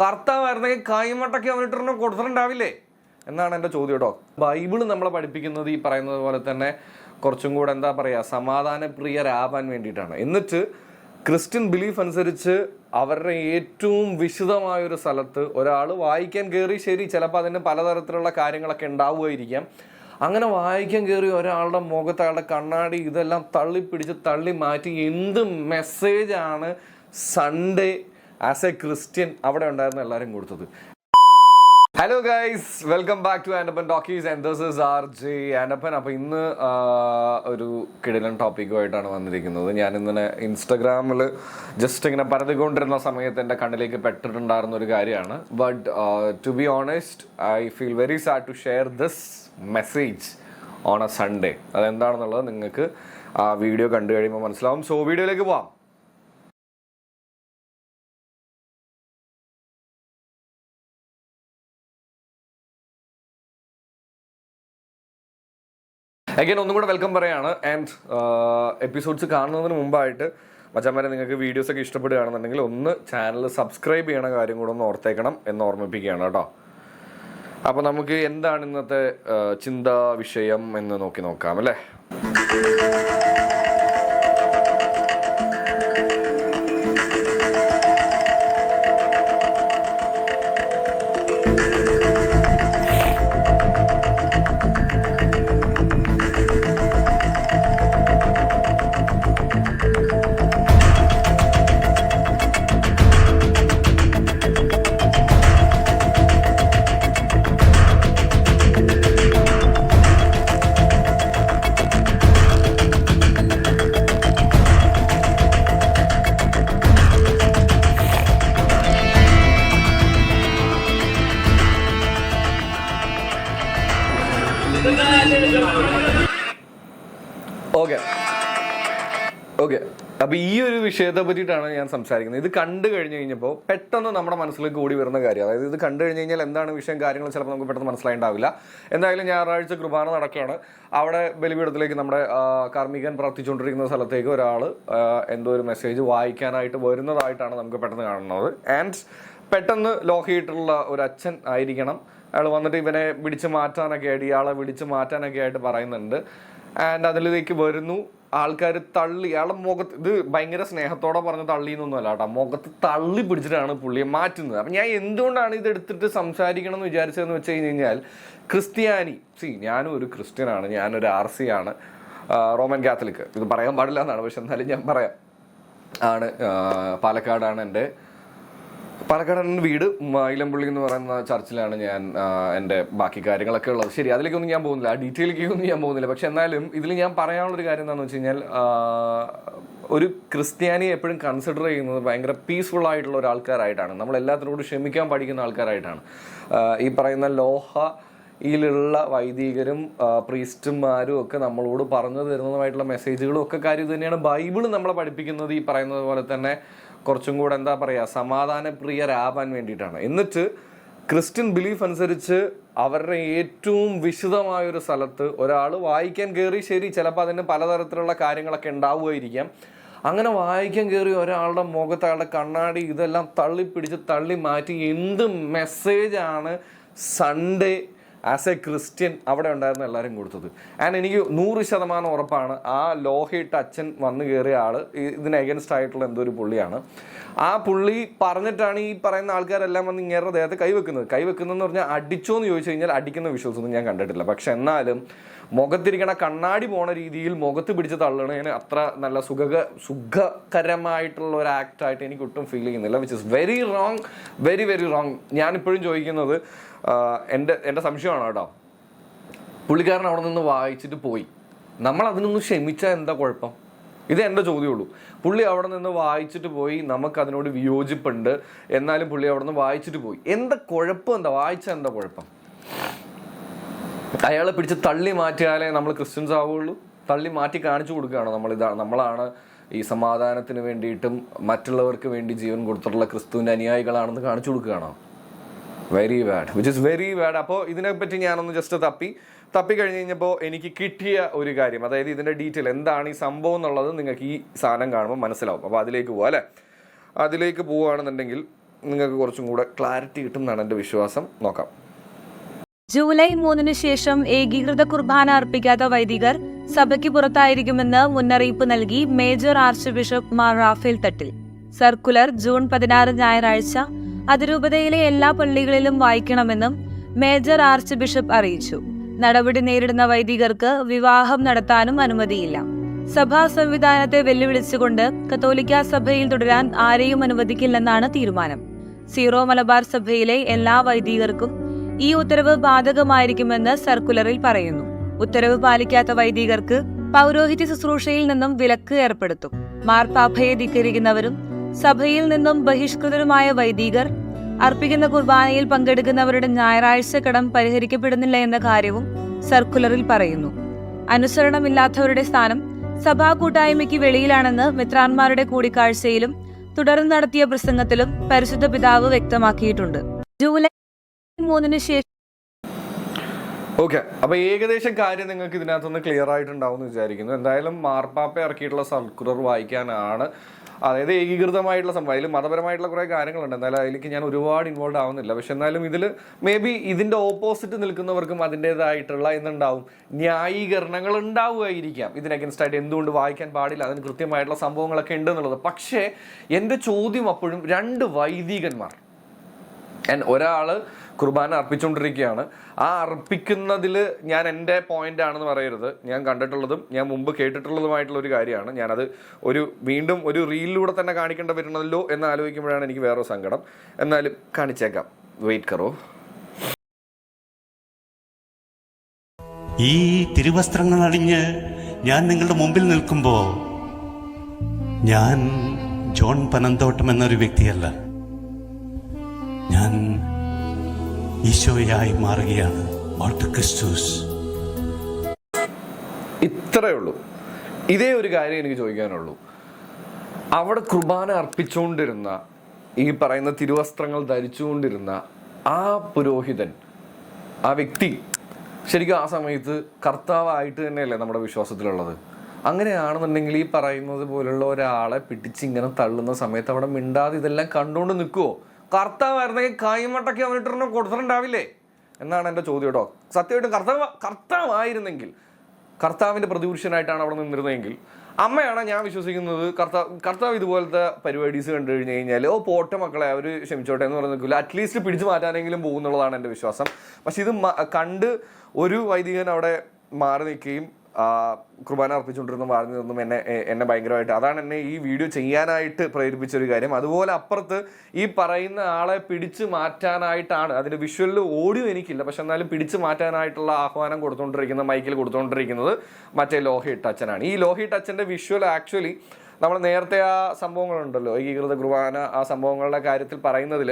കർത്താവായിരുന്നെങ്കിൽ കൈമട്ടൊക്കെ അവനിട്ട് കൊടുത്തിട്ടുണ്ടാവില്ലേ എന്നാണ് എൻ്റെ ചോദ്യം കേട്ടോ. ബൈബിള് നമ്മളെ പഠിപ്പിക്കുന്നത് ഈ പറയുന്നത് പോലെ തന്നെ കുറച്ചും കൂടെ എന്താ പറയുക, സമാധാനപ്രിയരാവാൻ വേണ്ടിയിട്ടാണ്. എന്നിട്ട് ക്രിസ്ത്യൻ ബിലീഫ് അനുസരിച്ച് അവരുടെ ഏറ്റവും വിശുദ്ധമായൊരു സ്ഥലത്ത് ഒരാൾ വായിക്കാൻ കയറി, ശരി ചിലപ്പോൾ അതിന് പലതരത്തിലുള്ള കാര്യങ്ങളൊക്കെ ഉണ്ടാവുമായിരിക്കാം. അങ്ങനെ വായിക്കാൻ കയറി ഒരാളുടെ മുഖത്ത് അയാളുടെ കണ്ണാടി ഇതെല്ലാം തള്ളിപ്പിടിച്ച് തള്ളി മാറ്റി എന്ത് മെസ്സേജാണ് സൺഡേ ആസ് എ ക്രിസ്ത്യൻ അവിടെ ഉണ്ടായിരുന്ന എല്ലാവരും കൊടുത്തത്. Hello guys, welcome back to Andappan talkies and this is RJ Andappan. അപ്പോൾ ഇന്ന് ഒരു കിടിലൻ ടോപ്പിക്കുമായിട്ടാണ് വന്നിരിക്കുന്നത്. ഞാൻ ഇന്നലെ ഇൻസ്റ്റഗ്രാമിൽ ജസ്റ്റ് ഇങ്ങനെ പരതിക്കൊണ്ടിരുന്ന സമയത്ത് എൻ്റെ കണ്ണിലേക്ക് പെട്ടിട്ടുണ്ടായിരുന്ന ഒരു കാര്യമാണ്. But to be honest, I feel very sad to share this message on a Sunday. അതെന്താണെന്നുള്ളത് നിങ്ങൾക്ക് ആ വീഡിയോ കണ്ടു കഴിയുമ്പോൾ മനസ്സിലാവും. സോ വീഡിയോയിലേക്ക് പോവാം. അഗൈൻ ഒന്നും കൂടെ വെൽക്കം പറയാണ്. ആൻഡ് എപ്പിസോഡ്സ് കാണുന്നതിന് മുമ്പായിട്ട് മച്ചാന്മാരെ, നിങ്ങൾക്ക് വീഡിയോസൊക്കെ ഇഷ്ടപ്പെടുകയാണെന്നുണ്ടെങ്കിൽ ഒന്ന് ചാനൽ സബ്സ്ക്രൈബ് ചെയ്യണ കാര്യം കൂടെ ഒന്ന് ഓർത്തേക്കണം എന്ന് ഓർമ്മിപ്പിക്കുകയാണ് കേട്ടോ. അപ്പോൾ നമുക്ക് എന്താണ് ഇന്നത്തെ ചിന്താ വിഷയം എന്ന് നോക്കാം അല്ലേ. ഓക്കെ, അപ്പോൾ ഈ ഒരു വിഷയത്തെ പറ്റിയിട്ടാണ് ഞാൻ സംസാരിക്കുന്നത്. ഇത് കണ്ടു കഴിഞ്ഞ് കഴിഞ്ഞപ്പോൾ പെട്ടെന്ന് നമ്മുടെ മനസ്സിലേക്ക് ഓടി വരുന്ന കാര്യം, അതായത് ഇത് കണ്ടു കഴിഞ്ഞ് കഴിഞ്ഞാൽ എന്താണ് വിഷയം, കാര്യങ്ങൾ ചിലപ്പോൾ നമുക്ക് പെട്ടെന്ന് മനസ്സിലായിണ്ടാവില്ല. എന്തായാലും ഞായറാഴ്ച കുർബാന നടക്കുകയാണ്. അവിടെ ബലിപീഠത്തിലേക്ക് നമ്മുടെ കാർമ്മികൻ പ്രാർത്ഥിച്ചുകൊണ്ടിരിക്കുന്ന സ്ഥലത്തേക്ക് ഒരാൾ എന്തോ ഒരു മെസ്സേജ് വായിക്കാനായിട്ട് വരുന്നതായിട്ടാണ് നമുക്ക് പെട്ടെന്ന് കാണുന്നത്. ആൻഡ് പെട്ടെന്ന് ലോഹിയിട്ടുള്ള ഒരു അച്ഛൻ ആയിരിക്കണം. അയാൾ വന്നിട്ട് ഇവനെ പിടിച്ച് മാറ്റാനൊക്കെ ആയിട്ട്, ഇയാളെ പിടിച്ച് മാറ്റാനൊക്കെ ആയിട്ട് പറയുന്നുണ്ട്. ആൻഡ് അതിലേക്ക് വരുന്നു. ആൾക്കാർ തള്ളി അയാളുടെ മുഖത്ത്, ഇത് ഭയങ്കര സ്നേഹത്തോടെ പറഞ്ഞ് തള്ളിയെന്നൊന്നുമല്ല കേട്ടോ, മുഖത്ത് തള്ളി പിടിച്ചിട്ടാണ് പുള്ളിയെ മാറ്റുന്നത്. അപ്പം ഞാൻ എന്തുകൊണ്ടാണ് ഇത് എടുത്തിട്ട് സംസാരിക്കണം എന്ന് വിചാരിച്ചതെന്ന് വെച്ച് കഴിഞ്ഞാൽ, ക്രിസ്ത്യാനി, ഞാനും ഒരു ക്രിസ്ത്യനാണ്, ഞാനൊരു RC ആണ്, റോമൻ കാത്തലിക്. ഇത് പറയാൻ പാടില്ല എന്നാണ്, പക്ഷെ എന്നാലും ഞാൻ പറയാം. ആണ് പാലക്കാടാണ് എൻ്റെ വീട്. മൈലമ്പുള്ളി എന്ന് പറയുന്ന ചർച്ചിലാണ് ഞാൻ എൻ്റെ ബാക്കി കാര്യങ്ങളൊക്കെ ഉള്ളത്. ശരി, അതിലേക്കൊന്നും ഞാൻ പോകുന്നില്ല, ആ ഡീറ്റെയിലേക്കൊന്നും ഞാൻ പോകുന്നില്ല. പക്ഷെ എന്നാലും ഇതിൽ ഞാൻ പറയാനുള്ളൊരു കാര്യം എന്താണെന്ന് വെച്ച് കഴിഞ്ഞാൽ, ഒരു ക്രിസ്ത്യാനിയെ എപ്പോഴും കൺസിഡർ ചെയ്യുന്നത് ഭയങ്കര പീസ്ഫുൾ ആയിട്ടുള്ള ഒരു ആൾക്കാരായിട്ടാണ്. നമ്മൾ എല്ലാത്തിനോടും ക്ഷമിക്കാൻ പഠിക്കുന്ന ആൾക്കാരായിട്ടാണ്. ഈ പറയുന്ന യിലുള്ള വൈദികരും പ്രീസ്റ്റുമാരും ഒക്കെ നമ്മളോട് പറഞ്ഞു തരുന്നതുമായിട്ടുള്ള മെസ്സേജുകളും ഒക്കെ കാര്യം തന്നെയാണ് ബൈബിള് നമ്മളെ പഠിപ്പിക്കുന്നത്. ഈ പറയുന്നത് പോലെ തന്നെ കുറച്ചും കൂടെ എന്താ പറയുക, സമാധാനപ്രിയരാവാൻ വേണ്ടിയിട്ടാണ്. എന്നിട്ട് ക്രിസ്ത്യൻ ബിലീഫ് അനുസരിച്ച് അവരുടെ ഏറ്റവും വിശുദ്ധമായൊരു സ്ഥലത്ത് ഒരാൾ വായിക്കാൻ കയറി, ശരി ചിലപ്പോൾ അതിന് പലതരത്തിലുള്ള കാര്യങ്ങളൊക്കെ ഉണ്ടാവുമായിരിക്കാം. അങ്ങനെ വായിക്കാൻ കയറി ഒരാളുടെ മുഖത്ത് അയാളുടെ കണ്ണാടി ഇതെല്ലാം തള്ളിപ്പിടിച്ച് തള്ളി മാറ്റി എന്ത് മെസ്സേജാണ് സൺഡേ ആസ് എ ക്രിസ്ത്യൻ അവിടെ ഉണ്ടായിരുന്ന എല്ലാവരും കൊടുത്തത്. ആൻഡ് എനിക്ക് 100% ഉറപ്പാണ്, ആ ലോഹയിട്ട് അച്ഛൻ വന്നു കയറിയ ആൾ ഇതിന് എഗൻസ്റ്റ് ആയിട്ടുള്ള എന്തോ ഒരു പുള്ളിയാണ്. ആ പുള്ളി പറഞ്ഞിട്ടാണ് ഈ പറയുന്ന ആൾക്കാരെല്ലാം വന്ന് ഇങ്ങേറെ ദേഹത്ത് കൈവെക്കുന്നതെന്ന് പറഞ്ഞാൽ അടിച്ചോന്ന് ചോദിച്ചു കഴിഞ്ഞാൽ അടിക്കുന്ന വിശ്വാസമൊന്നും ഞാൻ കണ്ടിട്ടില്ല. പക്ഷെ എന്നാലും മുഖത്തിരിക്കണ കണ്ണാടി പോണ രീതിയിൽ മുഖത്ത് പിടിച്ച് തള്ളണതിന് അത്ര നല്ല സുഖകരമായിട്ടുള്ള ഒരു ആക്റ്റായിട്ട് എനിക്ക് ഒട്ടും ഫീൽ ചെയ്യുന്നില്ല. Which is very wrong, very very wrong. ഞാനിപ്പോഴും ചോദിക്കുന്നത്, എൻ്റെ സംശയമാണ് കേട്ടോ, പുള്ളിക്കാരൻ അവിടെ നിന്ന് വായിച്ചിട്ട് പോയി, നമ്മൾ അതിനൊന്ന് ക്ഷമിച്ചാൽ എന്താ കുഴപ്പം? ഇത് എൻ്റെ ചോദ്യമുള്ളൂ. പുള്ളി അവിടെ നിന്ന് വായിച്ചിട്ട് പോയി, നമുക്കതിനോട് വിയോജിപ്പുണ്ട്, എന്നാലും പുള്ളി അവിടെ നിന്ന് വായിച്ചിട്ട് പോയി, എന്താ കുഴപ്പം? എന്താ വായിച്ചാൽ എന്താ കുഴപ്പം? അയാളെ പിടിച്ച് തള്ളി മാറ്റിയാലേ നമ്മൾ ക്രിസ്ത്യൻസ് ആവുകയുള്ളൂ? തള്ളി മാറ്റി കാണിച്ചു കൊടുക്കുകയാണോ നമ്മളാണ് ഈ സമാധാനത്തിന് വേണ്ടിയിട്ടും മറ്റുള്ളവർക്ക് വേണ്ടി ജീവൻ കൊടുത്തിട്ടുള്ള ക്രിസ്തുവിൻ്റെ അനുയായികളാണെന്ന് കാണിച്ചു കൊടുക്കുകയാണോ? Very bad, which is very bad. അപ്പോൾ ഇതിനെപ്പറ്റി ഞാനൊന്ന് ജസ്റ്റ് തപ്പി കഴിഞ്ഞ് കഴിഞ്ഞപ്പോൾ എനിക്ക് കിട്ടിയ ഒരു കാര്യം, അതായത് ഇതിൻ്റെ ഡീറ്റെയിൽ എന്താണ് ഈ സംഭവം എന്നുള്ളത് നിങ്ങൾക്ക് ഈ സാധനം കാണുമ്പോൾ മനസ്സിലാവും. അപ്പോൾ അതിലേക്ക് പോവാം അല്ലേ. അതിലേക്ക് പോവുകയാണെന്നുണ്ടെങ്കിൽ നിങ്ങൾക്ക് കുറച്ചും കൂടെ ക്ലാരിറ്റി കിട്ടും എന്നാണ് എൻ്റെ വിശ്വാസം. നോക്കാം. ജൂലൈ 3 ശേഷം ഏകീകൃത കുർബാന അർപ്പിക്കാത്ത വൈദികർ സഭയ്ക്ക് പുറത്തായിരിക്കുമെന്ന് മുന്നറിയിപ്പ് നൽകി major archbishop Mar Raphael Thattil. Circular June 16 ഞായറാഴ്ച അതിരൂപതയിലെ എല്ലാ പള്ളികളിലും വായിക്കണമെന്നും മേജർ ആർച്ച് ബിഷപ്പ് അറിയിച്ചു. നടപടി നേരിടുന്ന വൈദികർക്ക് വിവാഹം നടത്താനും അനുമതിയില്ല. സഭാ സംവിധാനത്തെ വെല്ലുവിളിച്ചുകൊണ്ട് കത്തോലിക്ക സഭയിൽ തുടരാൻ ആരെയും അനുവദിക്കില്ലെന്നാണ് തീരുമാനം. സീറോ മലബാർ സഭയിലെ എല്ലാ വൈദികർക്കും ഈ ഉത്തരവ് ബാധകമായിരിക്കുമെന്ന് സർക്കുലറിൽ പറയുന്നു. ഉത്തരവ് പാലിക്കാത്ത വൈദികർക്ക് പൗരോഹിത്യ ശുശ്രൂഷയിൽ നിന്നും വിലക്ക് ഏർപ്പെടുത്തും. മാർപ്പാപ്പയെ ധിക്കരിക്കുന്നവരും സഭയിൽ നിന്നും ബഹിഷ്കൃതരുമായ വൈദികർ അർപ്പിക്കുന്ന കുർബാനയിൽ പങ്കെടുക്കുന്നവരുടെ ഞായറാഴ്ച കടം പരിഹരിക്കപ്പെടുന്നില്ല എന്ന കാര്യവും സർക്കുലറിൽ പറയുന്നു. അനുസരണമില്ലാത്തവരുടെ സ്ഥാനം സഭാ കൂട്ടായ്മയ്ക്ക് വെളിയിലാണെന്ന് മെത്രാന്മാരുടെ കൂടിക്കാഴ്ചയിലും തുടർന്ന് നടത്തിയ പ്രസംഗത്തിലും പരിശുദ്ധ പിതാവ് വ്യക്തമാക്കിയിട്ടുണ്ട്. ജൂലൈ 3 ശേഷം ഓക്കെ, അപ്പൊ ഏകദേശം കാര്യം നിങ്ങൾക്ക് ഇതിനകത്തൊന്ന് ക്ലിയർ ആയിട്ടുണ്ടാവും എന്ന് വിചാരിക്കുന്നു. എന്തായാലും മാർപ്പാപ്പ ഇറക്കിയിട്ടുള്ള സർക്കുലർ വായിക്കാനാണ്, അതായത് ഏകീകൃതമായിട്ടുള്ള സംഭവം. അതിൽ മതപരമായിട്ടുള്ള കുറേ കാര്യങ്ങളുണ്ട്, എന്തായാലും അതിലേക്ക് ഞാൻ ഒരുപാട് ഇൻവോൾവ് ആവുന്നില്ല. പക്ഷെ എന്നാലും ഇതിൽ മേ ബി ഇതിൻ്റെ ഓപ്പോസിറ്റ് നിൽക്കുന്നവർക്കും അതിൻ്റെതായിട്ടുള്ള എന്തുണ്ടാവും, ന്യായീകരണങ്ങൾ ഉണ്ടാവുമായിരിക്കാം. ഇതിന് അഗൻസ്റ്റ് ആയിട്ട് എന്തുകൊണ്ട് വായിക്കാൻ പാടില്ല, അതിന് കൃത്യമായിട്ടുള്ള സംഭവങ്ങളൊക്കെ ഉണ്ട് എന്നുള്ളത്. പക്ഷേ എൻ്റെ ചോദ്യം അപ്പോഴും 2 വൈദികന്മാർ, ഒരാൾ കുർബാന അർപ്പിച്ചുകൊണ്ടിരിക്കുകയാണ്. ആ അർപ്പിക്കുന്നതിൽ ഞാൻ എൻ്റെ പോയിന്റ് ആണെന്ന് പറയരുത്, ഞാൻ കണ്ടിട്ടുള്ളതും ഞാൻ മുമ്പ് കേട്ടിട്ടുള്ളതുമായിട്ടുള്ള ഒരു കാര്യമാണ്. ഞാനത് വീണ്ടും ഒരു റീലിലൂടെ തന്നെ കാണിക്കേണ്ട വരുന്നല്ലോ എന്ന് ആലോചിക്കുമ്പോഴാണ് എനിക്ക് വേറൊരു സങ്കടം. എന്നാലും കാണിച്ചേക്കാം, വെയിറ്റ് കറോ. ഈ തിരുവസ്ത്രങ്ങൾ അണിഞ്ഞ് ഞാൻ നിങ്ങളുടെ മുമ്പിൽ നിൽക്കുമ്പോൾ ഞാൻ ജോൺ പനന്തോട്ടം എന്നൊരു വ്യക്തിയല്ല, ഞാൻ ഈശോയായി മാറുകയാണ്. ഇത്രയേ ഉള്ളൂ. ഇതേ ഒരു കാര്യം എനിക്ക് ചോദിക്കാനുള്ളൂ. അവിടെ കുർബാന അർപ്പിച്ചുകൊണ്ടിരുന്ന, ഈ പറയുന്ന തിരുവസ്ത്രങ്ങൾ ധരിച്ചുകൊണ്ടിരുന്ന ആ പുരോഹിതൻ, ആ വ്യക്തി ശരിക്കും ആ സമയത്ത് കർത്താവായിട്ട് തന്നെയല്ലേ നമ്മുടെ വിശ്വാസത്തിലുള്ളത്? അങ്ങനെയാണെന്നുണ്ടെങ്കിൽ ഈ പറയുന്നത് പോലുള്ള ഒരാളെ പിടിച്ചിങ്ങനെ തള്ളുന്ന സമയത്ത് അവിടെ മിണ്ടാതെ ഇതെല്ലാം കണ്ടുകൊണ്ട് നിൽക്കുമോ? കർത്താവായിരുന്നെങ്കിൽ കൈമട്ടൊക്കെ അവനിട്ടൊന്നും കൊടുത്തിട്ടുണ്ടാവില്ലേ എന്നാണ് എൻ്റെ ചോദ്യം കേട്ടോ. സത്യമായിട്ടും കർത്താവായിരുന്നെങ്കിൽ, കർത്താവിൻ്റെ പ്രതിപുരുഷനായിട്ടാണ് അവിടെ നിന്നിരുന്നതെങ്കിൽ, അമ്മയാണ് ഞാൻ വിശ്വസിക്കുന്നത്, കർത്താവ് ഇതുപോലത്തെ പരിപാടീസ് കണ്ടു കഴിഞ്ഞ് കഴിഞ്ഞാൽ പോട്ടെ മക്കളെ, അവർ ക്ഷമിച്ചോട്ടെ എന്ന് പറഞ്ഞ് നിൽക്കില്ല, അറ്റ്ലീസ്റ്റ് പിടിച്ചു മാറ്റാനെങ്കിലും പോകുന്നുള്ളതാണ് എൻ്റെ വിശ്വാസം. പക്ഷെ ഇത് കണ്ട് ഒരു വൈദികൻ അവിടെ മാറി നിൽക്കുകയും കുർബാന അർപ്പിച്ചുകൊണ്ടിരുന്ന മാറി നിന്നും എന്നെ ഭയങ്കരമായിട്ട്, അതാണ് എന്നെ ഈ വീഡിയോ ചെയ്യാനായിട്ട് പ്രേരിപ്പിച്ചൊരു കാര്യം. അതുപോലെ അപ്പുറത്ത് ഈ പറയുന്ന ആളെ പിടിച്ചു മാറ്റാനായിട്ടാണ്, അതിൻ്റെ വിഷ്വലിൽ ഓഡിയോ എനിക്കില്ല, പക്ഷെ എന്നാലും പിടിച്ചു മാറ്റാനായിട്ടുള്ള ആഹ്വാനം കൊടുത്തുകൊണ്ടിരിക്കുന്ന, മൈക്കിൽ കൊടുത്തുകൊണ്ടിരിക്കുന്നത് മറ്റേ ലോഹിട്ട് അച്ഛനാണ്. ഈ ലോഹിട്ട് അച്ഛൻ്റെ വിഷ്വൽ ആക്ച്വലി നമ്മൾ നേരത്തെ ആ സംഭവങ്ങളുണ്ടല്ലോ, ഏകീകൃത കുർബാന, ആ സംഭവങ്ങളുടെ കാര്യത്തിൽ പറയുന്നതിൽ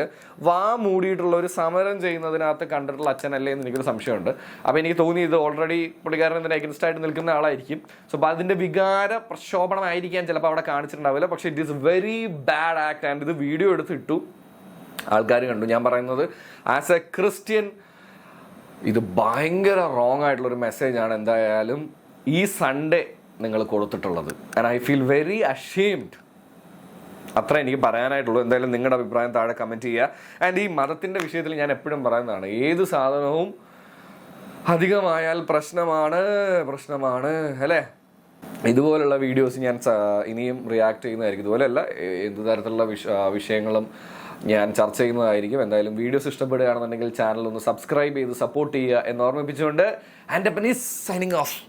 വാ മൂടിയിട്ടുള്ള ഒരു സമരം ചെയ്യുന്നതിനകത്ത് കണ്ടിട്ടുള്ള അച്ഛനല്ലേ എന്ന് എനിക്കൊരു സംശയമുണ്ട്. അപ്പോൾ എനിക്ക് തോന്നി ഇത് ഓൾറെഡി പുള്ളിക്കാരൻ ഇതിന് അഗൻസ്റ്റ് ആയിട്ട് നിൽക്കുന്ന ആളായിരിക്കും. സോ അപ്പോൾ അതിൻ്റെ വികാര പ്രക്ഷോഭണമായിരിക്കാം ചിലപ്പോൾ അവിടെ കാണിച്ചിട്ടുണ്ടാവില്ല. പക്ഷേ it is very bad act. And ഇത് വീഡിയോ എടുത്തിട്ടു, ആൾക്കാർ കണ്ടു. ഞാൻ പറയുന്നത് ആസ് എ ക്രിസ്ത്യൻ ഇത് ഭയങ്കര റോങ് ആയിട്ടുള്ളൊരു മെസ്സേജാണ് എന്തായാലും ഈ സൺഡേ നിങ്ങൾ കൊടുത്തിട്ടുള്ളത്. And I feel very ashamed. അത്ര എനിക്ക് പറയാനായിട്ടുള്ളൂ. എന്തായാലും നിങ്ങളുടെ അഭിപ്രായം താഴെ കമൻറ്റ് ചെയ്യുക. ആൻഡ് ഈ മതത്തിൻ്റെ വിഷയത്തിൽ ഞാൻ എപ്പോഴും പറയുന്നതാണ്, ഏത് സാധനവും അധികമായാൽ പ്രശ്നമാണ് അല്ലേ? ഇതുപോലുള്ള വീഡിയോസ് ഞാൻ ഇനിയും റിയാക്ട് ചെയ്യുന്നതായിരിക്കും. ഇതുപോലെയല്ല, എന്ത് തരത്തിലുള്ള വിഷയങ്ങളും ഞാൻ ചർച്ച ചെയ്യുന്നതായിരിക്കും. എന്തായാലും വീഡിയോസ് ഇഷ്ടപ്പെടുകയാണെന്നുണ്ടെങ്കിൽ ചാനൽ ഒന്ന് സബ്സ്ക്രൈബ് ചെയ്ത് സപ്പോർട്ട് ചെയ്യുക എന്ന് ഓർമ്മിപ്പിച്ചുകൊണ്ട് ആൻറ്റപ്പൻ ഈസ് സൈനിങ് ഓഫ്.